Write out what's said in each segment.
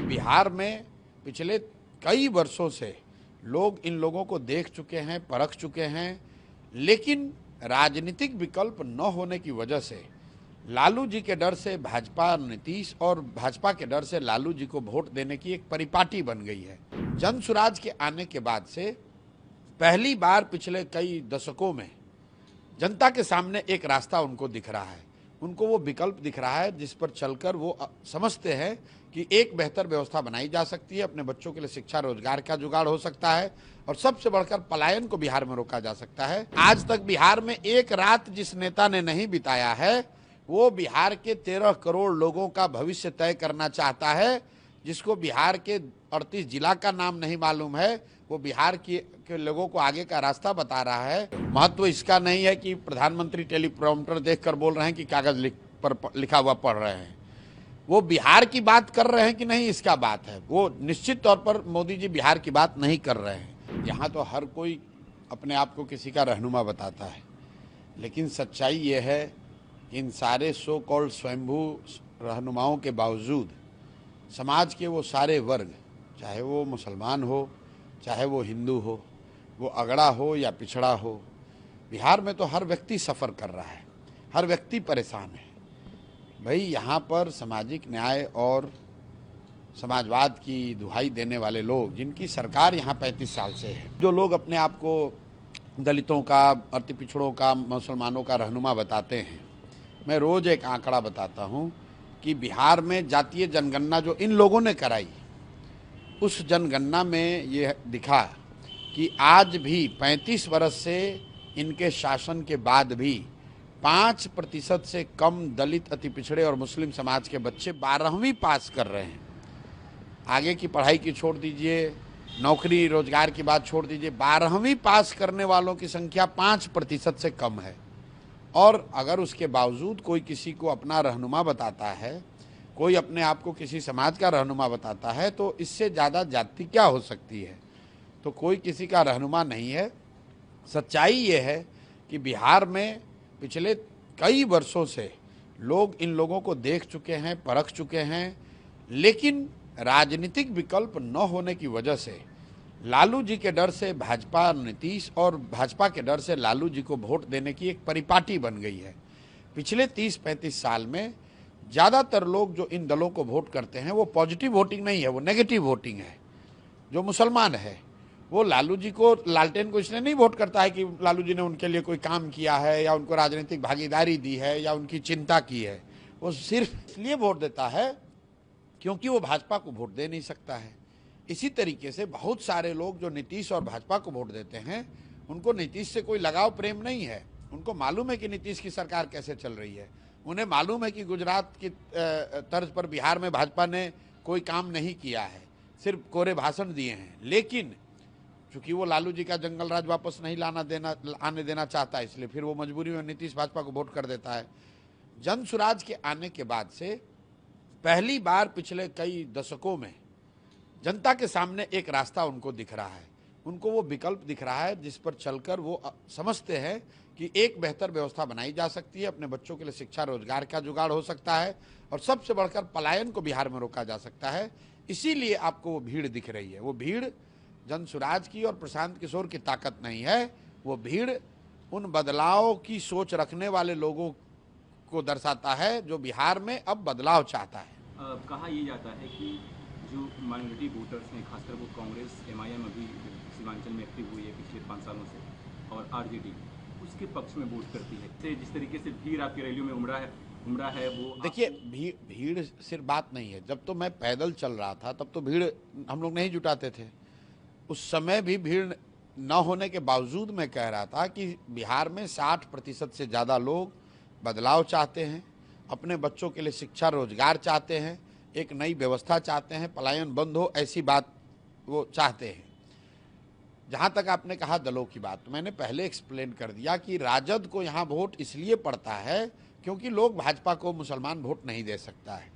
बिहार में पिछले कई वर्षों से लोग इन लोगों को देख चुके हैं, परख चुके हैं, लेकिन राजनीतिक विकल्प न होने की वजह से लालू जी के डर से भाजपा नीतीश और भाजपा के डर से लालू जी को वोट देने की एक परिपाटी बन गई है। जन सुराज के आने के बाद से पहली बार पिछले कई दशकों में जनता के सामने एक रास्ता उनको दिख रहा है, उनको वो विकल्प दिख रहा है जिस पर चलकर वो समझते हैं कि एक बेहतर व्यवस्था बनाई जा सकती है, अपने बच्चों के लिए शिक्षा रोजगार का जुगाड़ हो सकता है और सबसे बढ़कर पलायन को बिहार में रोका जा सकता है। आज तक बिहार में एक रात जिस नेता ने नहीं बिताया है वो बिहार के 13 करोड़ लोगों का भविष्य तय करना चाहता है, जिसको बिहार के 38 जिला का नाम नहीं मालूम है, वो बिहार के लोगों को आगे का रास्ता बता रहा है। महत्व इसका नहीं है कि प्रधानमंत्री टेलीप्रॉम्प्टर देखकर बोल रहे हैं कि कागज पर लिखा हुआ पढ़ रहे हैं, वो बिहार की बात कर रहे हैं कि नहीं इसका बात है। वो निश्चित तौर पर मोदी जी बिहार की बात नहीं कर रहे हैं। यहाँ तो हर कोई अपने आप को किसी का रहनुमा बताता है, लेकिन सच्चाई ये है कि इन सारे सो कॉल्ड स्वयंभू रहनुमाओं के बावजूद समाज के वो सारे वर्ग, चाहे वो मुसलमान हो, चाहे वो हिंदू हो, वो अगड़ा हो या पिछड़ा हो, बिहार में तो हर व्यक्ति सफ़र कर रहा है, हर व्यक्ति परेशान है। भाई यहाँ पर सामाजिक न्याय और समाजवाद की दुहाई देने वाले लोग, जिनकी सरकार यहाँ 35 साल से है, जो लोग अपने आप को दलितों का, अति पिछड़ों का, मुसलमानों का रहनुमा बताते हैं, मैं रोज़ एक आंकड़ा बताता हूँ कि बिहार में जातीय जनगणना जो इन लोगों ने कराई, उस जनगणना में ये दिखा कि आज भी 35 वर्ष से इनके शासन के बाद भी 5% से कम दलित, अति पिछड़े और मुस्लिम समाज के बच्चे 12वीं पास कर रहे हैं। आगे की पढ़ाई की छोड़ दीजिए, नौकरी रोजगार की बात छोड़ दीजिए, 12वीं पास करने वालों की संख्या 5% से कम है। और अगर उसके बावजूद कोई किसी को अपना रहनुमा बताता है, कोई अपने आप को किसी समाज का रहनुमा बताता है, तो इससे ज़्यादा जाति क्या हो सकती है। तो कोई किसी का रहनुमा नहीं है। सच्चाई ये है कि बिहार में पिछले कई वर्षों से लोग इन लोगों को देख चुके हैं, परख चुके हैं, लेकिन राजनीतिक विकल्प न होने की वजह से लालू जी के डर से भाजपा नीतीश और भाजपा के डर से लालू जी को वोट देने की एक परिपाटी बन गई है। पिछले 30-35 साल में ज़्यादातर लोग जो इन दलों को वोट करते हैं वो पॉजिटिव वोटिंग नहीं है, वो नेगेटिव वोटिंग है। जो मुसलमान है वो लालू जी को, लालटेन को इसलिए नहीं वोट करता है कि लालू जी ने उनके लिए कोई काम किया है या उनको राजनीतिक भागीदारी दी है या उनकी चिंता की है, वो सिर्फ इसलिए वोट देता है क्योंकि वो भाजपा को वोट दे नहीं सकता है। इसी तरीके से बहुत सारे लोग जो नीतीश और भाजपा को वोट देते हैं, उनको नीतीश से कोई लगाव प्रेम नहीं है। उनको मालूम है कि नीतीश की सरकार कैसे चल रही है, उन्हें मालूम है कि गुजरात की तर्ज पर बिहार में भाजपा ने कोई काम नहीं किया है, सिर्फ कोरे भाषण दिए हैं। लेकिन चूंकि वो लालू जी का जंगल राज वापस नहीं आने देना चाहता है, इसलिए फिर वो मजबूरी में नीतीश भाजपा को वोट कर देता है। जन सुराज के आने के बाद से पहली बार पिछले कई दशकों में जनता के सामने एक रास्ता उनको दिख रहा है, उनको वो विकल्प दिख रहा है जिस पर चलकर वो समझते हैं कि एक बेहतर व्यवस्था बनाई जा सकती है, अपने बच्चों के लिए शिक्षा रोजगार का जुगाड़ हो सकता है और सबसे बढ़कर पलायन को बिहार में रोका जा सकता है। इसीलिए आपको वो भीड़ दिख रही है। वो भीड़ जन सुराज की और प्रशांत किशोर की ताकत नहीं है, वो भीड़ उन बदलाव की सोच रखने वाले लोगों को दर्शाता है जो बिहार में अब बदलाव चाहता है। कहा यह जाता है कि जो माइनॉरिटी वोटर्स हैं, खासकर वो कांग्रेस, एमआईएम अभी सीमांचल में एक्टिव हुई है पिछले 5 सालों से, और आरजेडी उसके पक्ष में वोट करती है। जिस तरीके से भीड़ आपकी रैलियों में उमड़ा है वो देखिए, भीड़ सिर्फ बात नहीं है। जब तो मैं पैदल चल रहा था तब तो भीड़ हम लोग नहीं जुटाते थे, उस समय भी भीड़ न होने के बावजूद मैं कह रहा था कि बिहार में 60% से ज़्यादा लोग बदलाव चाहते हैं, अपने बच्चों के लिए शिक्षा रोजगार चाहते हैं, एक नई व्यवस्था चाहते हैं, पलायन बंद हो, ऐसी बात वो चाहते हैं। जहाँ तक आपने कहा दलों की बात, तो मैंने पहले एक्सप्लेन कर दिया कि राजद को यहाँ वोट इसलिए पड़ता है क्योंकि लोग भाजपा को मुसलमान वोट नहीं दे सकता है।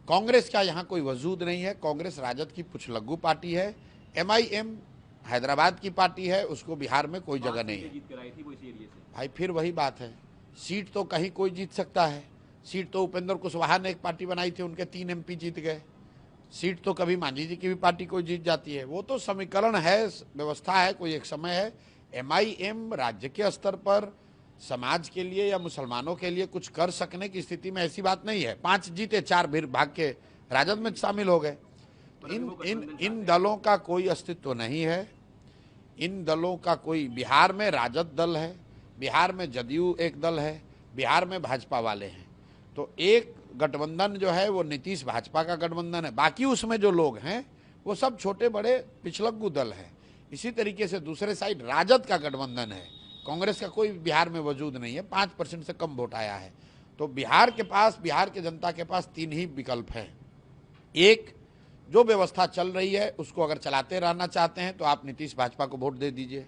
कांग्रेस का यहाँ कोई वजूद नहीं है, कांग्रेस राजद की पुछलग्गू पार्टी है। एमआईएम हैदराबाद की पार्टी है, उसको बिहार में कोई जगह नहीं है। भाई फिर वही बात है, सीट तो कहीं कोई जीत सकता है। सीट तो उपेंद्र कुशवाहा ने एक पार्टी बनाई थी, उनके 3 एमपी जीत गए। सीट तो कभी मांझी जी की भी पार्टी कोई जीत जाती है। वो तो समीकरण है, व्यवस्था है, कोई एक समय है। एमआईएम राज्य के स्तर पर समाज के लिए या मुसलमानों के लिए कुछ कर सकने की स्थिति में ऐसी बात नहीं है। 5 जीते 4 फिर भाग के राजद में शामिल हो गए। इन दलों का कोई अस्तित्व नहीं है। इन दलों का कोई, बिहार में राजद दल है, बिहार में जदयू एक दल है, बिहार में भाजपा वाले हैं। तो एक गठबंधन जो है वो नीतीश भाजपा का गठबंधन है, बाकी उसमें जो लोग हैं वो सब छोटे बड़े पिछलग्गू दल हैं। इसी तरीके से दूसरे साइड राजद का गठबंधन है, कांग्रेस का कोई बिहार में वजूद नहीं है, 5% से कम वोट आया है। तो बिहार के पास, बिहार की जनता के पास 3 ही विकल्प हैं। एक, जो व्यवस्था चल रही है उसको अगर चलाते रहना चाहते हैं तो आप नीतीश भाजपा को वोट दे दीजिए।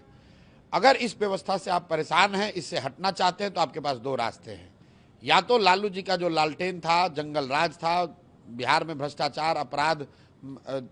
अगर इस व्यवस्था से आप परेशान हैं, इससे हटना चाहते हैं, तो आपके पास 2 रास्ते हैं। या तो लालू जी का जो लालटेन था, जंगल राज था, बिहार में भ्रष्टाचार, अपराध,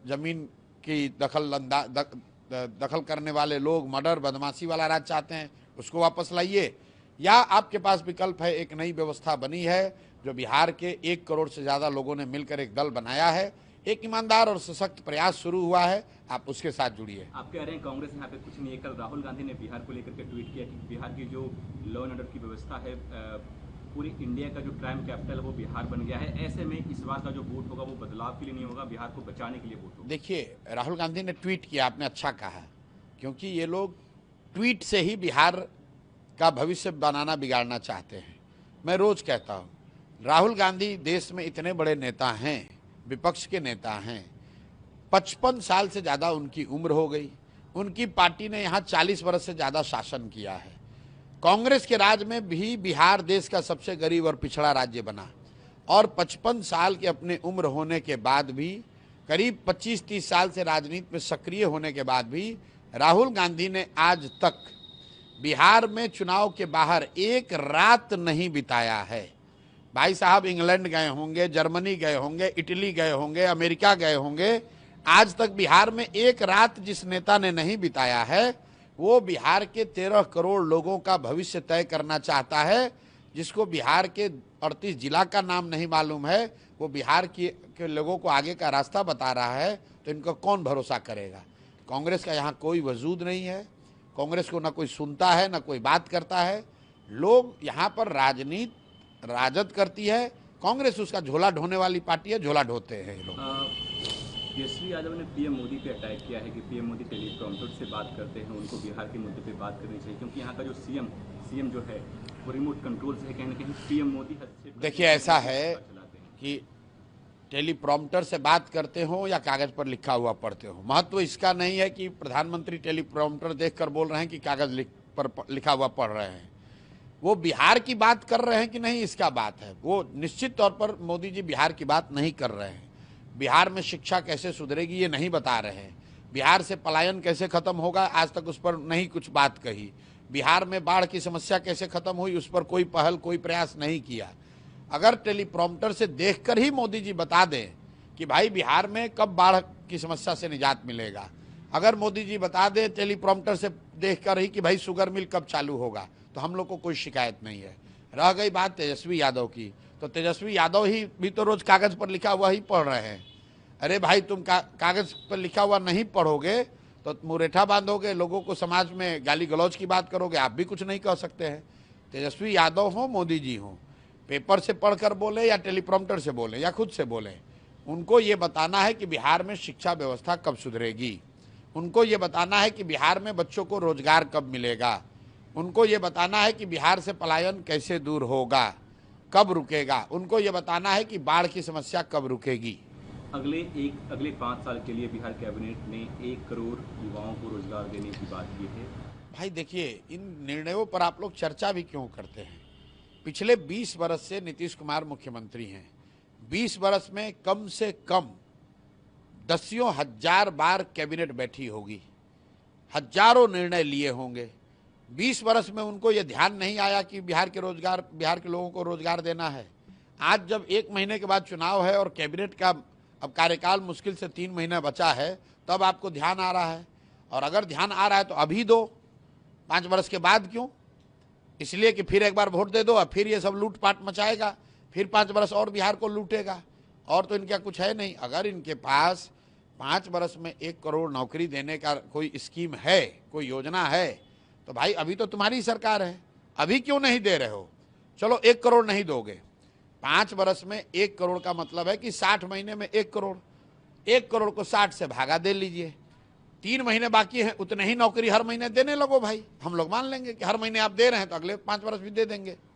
जमीन की दखल करने वाले लोग, मर्डर, बदमाशी वाला राज चाहते हैं, उसको वापस लाइए। या आपके पास विकल्प है, एक नई व्यवस्था बनी है जो बिहार के 1 करोड़ से ज़्यादा लोगों ने मिलकर एक दल बनाया है, एक ईमानदार और सशक्त प्रयास शुरू हुआ है, आप उसके साथ जुड़िए। आप कह रहे हैं कांग्रेस यहाँ पे कुछ नहीं है। कल राहुल गांधी ने बिहार को लेकर के ट्वीट किया कि बिहार की जो लॉ एंड ऑर्डर की व्यवस्था है, पूरी इंडिया का जो क्राइम कैपिटल है वो बिहार बन गया है। ऐसे में इस बार का जो वोट होगा वो बदलाव के लिए नहीं होगा, बिहार को बचाने के लिए वोट होगा। देखिए, राहुल गांधी ने ट्वीट किया, आपने अच्छा कहा, क्योंकि ये लोग ट्वीट से ही बिहार का भविष्य बनाना, बिगाड़ना चाहते हैं। मैं रोज कहता हूँ, राहुल गांधी देश में इतने बड़े नेता हैं, विपक्ष के नेता हैं, 55 साल से ज़्यादा उनकी उम्र हो गई, उनकी पार्टी ने यहाँ 40 वर्ष से ज़्यादा शासन किया है। कांग्रेस के राज में भी बिहार देश का सबसे गरीब और पिछड़ा राज्य बना, और 55 साल के अपने उम्र होने के बाद भी, करीब 25-30 साल से राजनीति में सक्रिय होने के बाद भी, राहुल गांधी ने आज तक बिहार में चुनाव के बाहर एक रात नहीं बिताया है। भाई साहब इंग्लैंड गए होंगे, जर्मनी गए होंगे, इटली गए होंगे, अमेरिका गए होंगे, आज तक बिहार में एक रात जिस नेता ने नहीं बिताया है वो बिहार के 13 करोड़ लोगों का भविष्य तय करना चाहता है। जिसको बिहार के 38 जिला का नाम नहीं मालूम है, वो बिहार के लोगों को आगे का रास्ता बता रहा है, तो इनको कौन भरोसा करेगा। कांग्रेस का यहाँ कोई वजूद नहीं है, कांग्रेस को ना कोई सुनता है ना कोई बात करता है। लोग यहाँ पर राजनीति राजद करती है, कांग्रेस उसका झोला ढोने वाली पार्टी है, झोला ढोते हैं ये लोग। तेजस्वी यादव ने पीएम मोदी पे अटैक किया है कि पीएम मोदी टेलीप्रॉम्प्टर से बात करते हैं, उनको बिहार के मुद्दे पे बात करनी चाहिए, क्योंकि यहाँ का जो सीएम जो है वो रिमोट कंट्रोल से है, कहीं ना कहीं पीएम मोदी हस्तक्षेप। देखिए, ऐसा है कि टेलीप्रॉम्प्टर से बात करते हो या कागज पर लिखा हुआ पढ़ते हो, महत्व इसका नहीं है कि प्रधानमंत्री टेलीप्रॉम्प्टर देखकर बोल रहे हैं कि कागज पर लिखा हुआ पढ़ रहे हैं। वो बिहार की बात कर रहे हैं कि नहीं, इसका बात है। वो निश्चित तौर पर मोदी जी बिहार की बात नहीं कर रहे हैं। बिहार में शिक्षा कैसे सुधरेगी ये नहीं बता रहे हैं। बिहार से पलायन कैसे खत्म होगा, आज तक उस पर नहीं कुछ बात कही। बिहार में बाढ़ की समस्या कैसे खत्म हुई, उस पर कोई पहल, कोई प्रयास नहीं किया। अगर टेलीप्रॉम्प्टर से देखकर ही मोदी जी बता दें कि भाई बिहार में कब बाढ़ की समस्या से निजात मिलेगा, अगर मोदी जी बता दें टेलीप्रॉम्प्टर से देखकर ही कि भाई शुगर मिल कब चालू होगा, तो हम लोग को कोई शिकायत नहीं है। रह गई बात तेजस्वी यादव की, तो तेजस्वी यादव ही भी तो रोज कागज पर लिखा हुआ ही पढ़ रहे हैं। अरे भाई, तुम कागज पर लिखा हुआ नहीं पढ़ोगे तो मुरेठा बांधोगे, लोगों को समाज में गाली गलौज की बात करोगे, आप भी कुछ नहीं कह सकते हैं। तेजस्वी यादव हो, मोदी जी हो, पेपर से पढ़कर बोले या टेलीप्रॉम्प्टर से बोले या खुद से बोले, उनको ये बताना है कि बिहार में शिक्षा व्यवस्था कब सुधरेगी, उनको ये बताना है कि बिहार में बच्चों को रोजगार कब मिलेगा, उनको ये बताना है कि बिहार से पलायन कैसे दूर होगा, कब रुकेगा, उनको ये बताना है कि बाढ़ की समस्या कब रुकेगी। अगले 5 साल के लिए बिहार कैबिनेट ने 1 करोड़ युवाओं को रोजगार देने की बात की है। भाई देखिए, इन निर्णयों पर आप लोग चर्चा भी क्यों करते हैं। पिछले 20 वर्ष से नीतीश कुमार मुख्यमंत्री हैं। 20 वर्ष में कम से कम दसियों हजार बार कैबिनेट बैठी होगी, हजारों निर्णय लिए होंगे। 20 वर्ष में उनको ये ध्यान नहीं आया कि बिहार के लोगों को रोजगार देना है। आज जब 1 महीने के बाद चुनाव है और कैबिनेट का अब कार्यकाल मुश्किल से 3 महीना बचा है, तब आपको ध्यान आ रहा है। और अगर ध्यान आ रहा है तो अभी दो, 5 वर्ष के बाद क्यों? इसलिए कि फिर एक बार वोट दे दो और फिर ये सब लूटपाट मचाएगा, फिर 5 वर्ष और बिहार को लूटेगा। और तो इनका कुछ है नहीं। अगर इनके पास 5 वर्ष में 1 करोड़ नौकरी देने का कोई स्कीम है, कोई योजना है, तो भाई अभी तो तुम्हारी सरकार है, अभी क्यों नहीं दे रहे हो? चलो 1 करोड़ नहीं दोगे, 5 वर्ष में 1 करोड़ का मतलब है कि 60 महीने में 1 करोड़, 1 करोड़ को 60 से भागा दे लीजिए, 3 महीने बाकी हैं, उतने ही नौकरी हर महीने देने लगो भाई। हम लोग मान लेंगे कि हर महीने आप दे रहे हैं तो अगले 5 वर्ष भी दे देंगे।